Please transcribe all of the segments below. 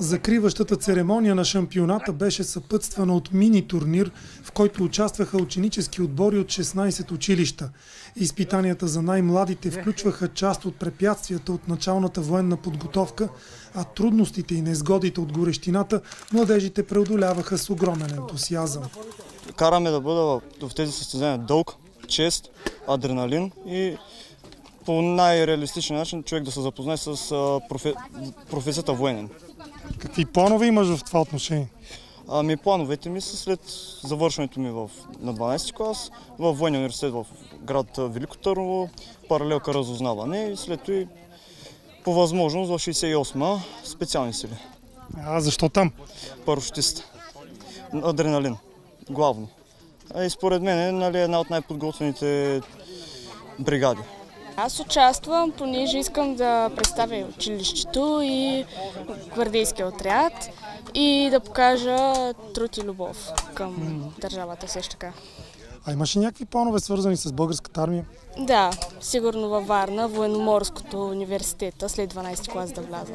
Закриващата церемония на шампионата беше съпътствана от мини-турнир, в който участваха ученически отбори от 16 училища. Изпитанията за най-младите включваха част от препятствията от началната военна подготовка, а трудностите и незгодите от горещината младежите преодоляваха с огромен ентусиазъм. Караме да бъда в тези състезания дълг, чест, адреналин и по най-реалистичен начин човек да се запознае с професията военен. Какви планове имаш в това отношение? Плановете ми са след завършването ми на 12 клас в Военния университет в град Велико Търново, паралелка разузнаване и след това по възможност в 68-ма специални сили. А защо там? Парашутист. Адреналин. Главно. И според мен е една от най-подготвените бригади. Аз участвам, понеже искам да представя училището и гвардейския отряд и да покажа труд и любов към държавата също така. А имаш ли някакви планове свързани с българската армия? Да, сигурно във Варна, Военноморското университета, след 12 клас да вляза.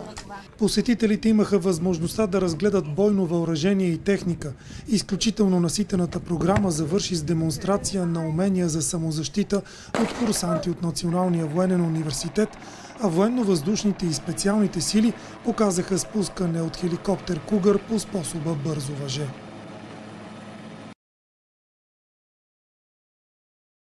Посетителите имаха възможността да разгледат бойно въоръжение и техника. Изключително наситената програма завърши с демонстрация на умения за самозащита от курсанти от Националния военен университет, а военно-въздушните и специалните сили показаха спускане от хеликоптер Кугър по способа бързо въже.